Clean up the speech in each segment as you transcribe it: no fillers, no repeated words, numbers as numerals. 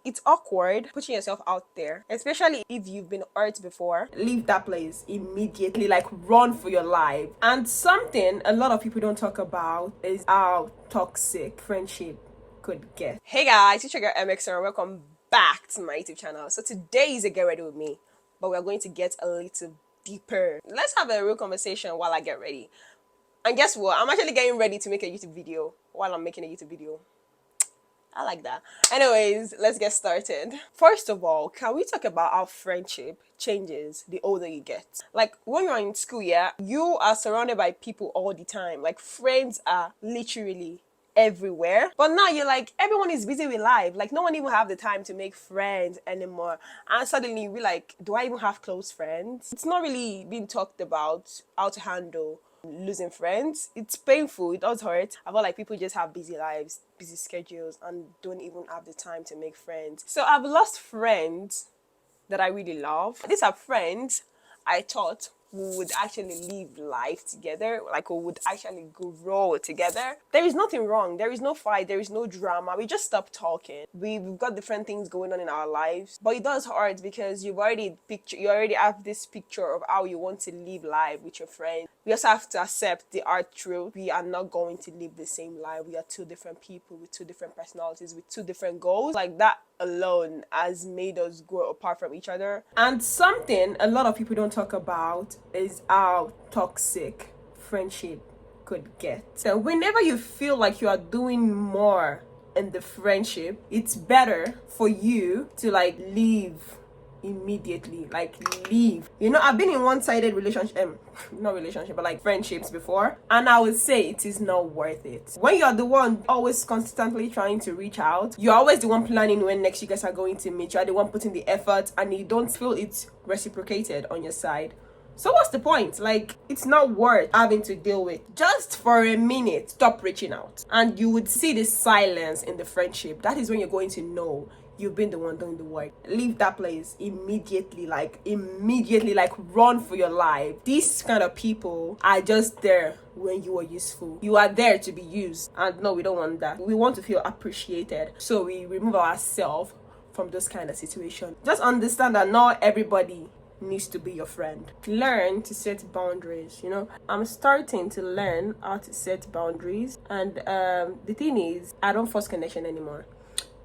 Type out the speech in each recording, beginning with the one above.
It's awkward putting yourself out there, especially if you've been hurt before. Leave that place immediately, like run for your life. And something a lot of people don't talk about is how toxic friendship could get. Hey guys, it's your girl MX and welcome back to my YouTube channel. So today is a get ready with me, but we're going to get a little deeper. Let's have a real conversation while I get ready. And guess what? I'm actually getting ready to make a YouTube video while I'm making a YouTube video. I like that. Anyways, let's get started. First of all, can we talk about how friendship changes the older you get? Like when you're in school, yeah, you are surrounded by people all the time. Like friends are literally everywhere. But now you're like, everyone is busy with life. Like no one even have the time to make friends anymore. And suddenly we're like, do I even have close friends? It's not really being talked about how to handle losing friends. It's painful, it does hurt. I feel like people just have busy lives, busy schedules, and don't even have the time to make friends. So I've lost friends that I really love. These are friends I thought we would actually live life together, like we would actually grow together. There is nothing wrong, there is no fight, there is no drama. We just stop talking. We've got different things going on in our lives, but it does hurt because you already have this picture of how you want to live life with your friends. We also have to accept the hard truth. We are not going to live the same life. We are two different people with two different personalities, with two different goals. Like that alone has made us grow apart from each other. And something a lot of people don't talk about is how toxic friendship could get. So whenever you feel like you are doing more in the friendship, it's better for you to like leave immediately, like leave. You know, I've been in one-sided relationship, not relationship, but like friendships before, and I would say it is not worth it. When you're the one always constantly trying to reach out, you're always the one planning when next you guys are going to meet, you're the one putting the effort, and you don't feel it's reciprocated on your side. So what's the point? Like, it's not worth having to deal with. Just for a minute, stop reaching out. And you would see the silence in the friendship. That is when you're going to know you've been the one doing the work. Leave that place immediately, like run for your life. These kind of people are just there when you are useful. You are there to be used. And no, we don't want that. We want to feel appreciated. So we remove ourselves from those kind of situations. Just understand that not everybody needs to be your friend. Learn to set boundaries. You know, I'm starting to learn how to set boundaries, and the thing is, I don't force connection anymore.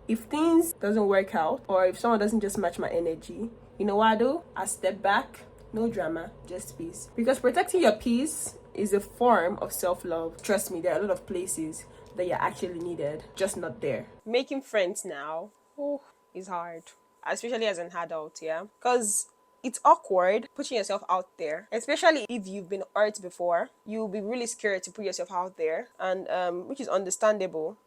If things doesn't work out, or if someone doesn't just match my energy, you know what I do? I step back. No drama, just peace. Because protecting your peace is a form of self-love. Trust me, there are a lot of places that you're actually needed, just not there. Making friends now is hard, especially as an adult, yeah, because it's awkward putting yourself out there, especially if you've been hurt before. You'll be really scared to put yourself out there, and which is understandable.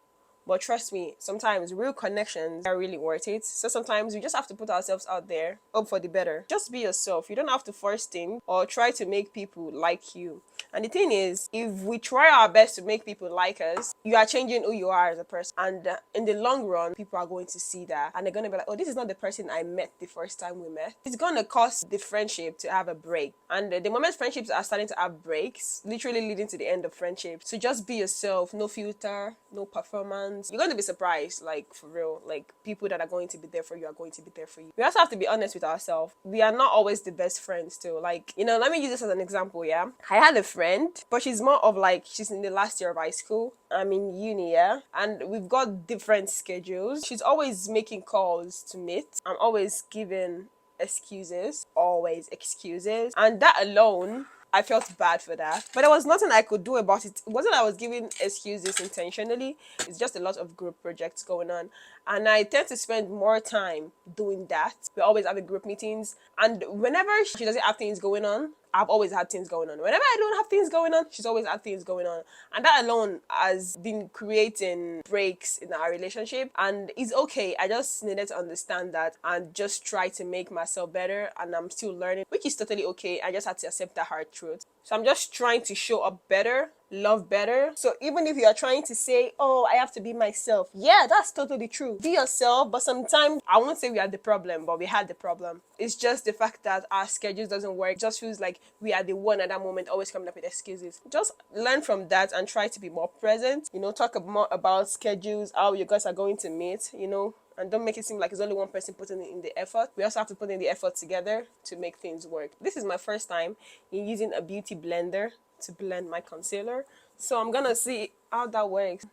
But trust me, sometimes real connections are really worth it. So sometimes we just have to put ourselves out there, hope for the better. Just be yourself. You don't have to force things or try to make people like you. And the thing is, if we try our best to make people like us, you are changing who you are as a person. And in the long run, people are going to see that. And they're going to be like, oh, this is not the person I met the first time we met. It's going to cause the friendship to have a break. And the moment friendships are starting to have breaks, literally leading to the end of friendship. So just be yourself. No filter, no performance. You're going to be surprised, like for real. Like people that are going to be there for you are going to be there for you. We also have to be honest with ourselves. We are not always the best friends too. Like, you know, let me use this as an example, yeah. I had a friend, but she's more of like, she's in the last year of high school. I'm in uni, yeah, and we've got different schedules. She's always making calls to meet. I'm always giving excuses, always excuses, and that alone, I felt bad for that. But there was nothing I could do about it. It wasn't I was giving excuses intentionally. It's just a lot of group projects going on. And I tend to spend more time doing that. We're always having group meetings. And whenever she doesn't have things going on, I've always had things going on. Whenever I don't have things going on, she's always had things going on. And that alone has been creating breaks in our relationship. And it's okay. I just needed to understand that and just try to make myself better. And I'm still learning, which is totally okay. I just had to accept that hard truth. So I'm just trying to show up better, love better. So even if you are trying to say, oh, I have to be myself, yeah, that's totally true. Be yourself, but sometimes I won't say we are the problem, but we had the problem. It's just the fact that our schedules doesn't work. It just feels like we are the one at that moment always coming up with excuses. Just learn from that and try to be more present. You know, talk more about schedules, how you guys are going to meet, you know, and don't make it seem like it's only one person putting in the effort. We also have to put in the effort together to make things work. This is my first time in using a beauty blender to blend my concealer, so I'm gonna see how that works.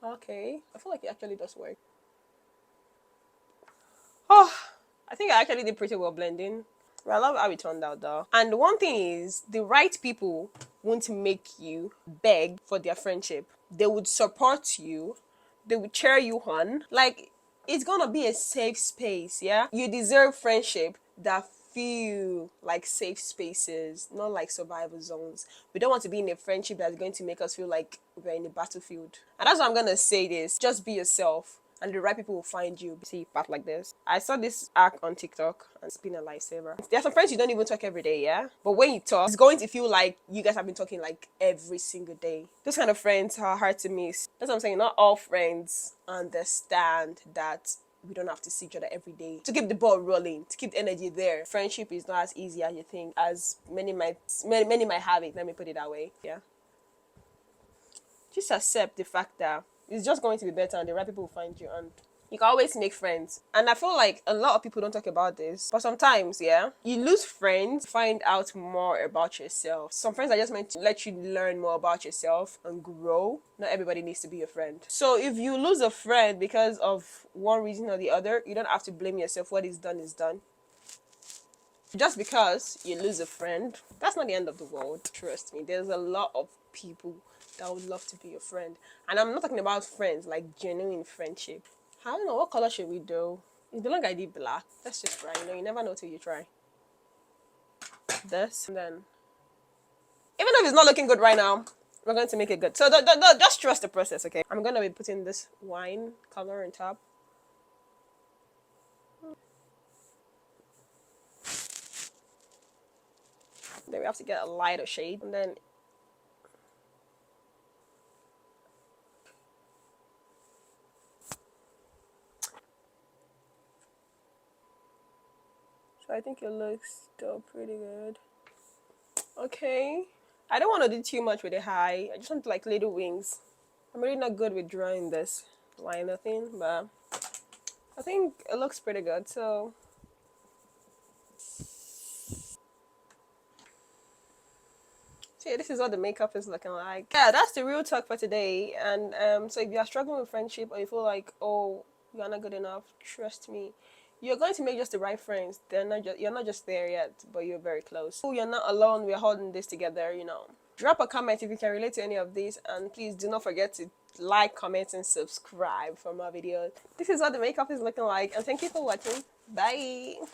Okay, I feel like it actually does work. Oh, I think I actually did pretty well blending. Well, I love how it turned out though. And one thing is, the right people won't make you beg for their friendship. They would support you, they would cheer you on. Like, it's gonna be a safe space, yeah? You deserve friendship that feel like safe spaces, not like survival zones. We don't want to be in a friendship that's going to make us feel like we're in a battlefield. And that's why I'm gonna say this. Just be yourself, and the right people will find you. See, part like this. I saw this act on TikTok, and it's been a lifesaver. There are some friends you don't even talk every day, yeah? But when you talk, it's going to feel like you guys have been talking like every single day. Those kind of friends are hard to miss. That's what I'm saying. Not all friends understand that we don't have to see each other every day to keep the ball rolling, to keep the energy there. Friendship is not as easy as you think, as many might have it. Let me put it that way. Yeah. Just accept the fact that it's just going to be better, and the right people will find you, and you can always make friends. And I feel like a lot of people don't talk about this, but sometimes, yeah, you lose friends, find out more about yourself. Some friends are just meant to let you learn more about yourself and grow. Not everybody needs to be your friend. So if you lose a friend because of one reason or the other, you don't have to blame yourself. What is done is done. Just because you lose a friend, that's not the end of the world. Trust me, there's a lot of people that would love to be your friend. And I'm not talking about friends, like genuine friendship. I don't know, what color should we do? It look like I did black. Let's just try, you never know till you try. This, and then, even if it's not looking good right now, we're going to make it good. So just trust the process, okay? I'm going to be putting this wine color on top. Then we have to get a lighter shade, and then so I think it looks still pretty good. Okay, I don't want to do too much with the high. I just want like little wings. I'm really not good with drawing this liner thing, but I think it looks pretty good. So see, this is what the makeup is looking like. Yeah, that's the real talk for today. And so if you are struggling with friendship, or you feel like, oh, you're not good enough, trust me, you're going to make just the right friends. You're not just there yet, but you're very close. Oh, you're not alone. We're holding this together. Drop a comment if you can relate to any of this, and please do not forget to like, comment, and subscribe for more videos. This is what the makeup is looking like, and thank you for watching. Bye.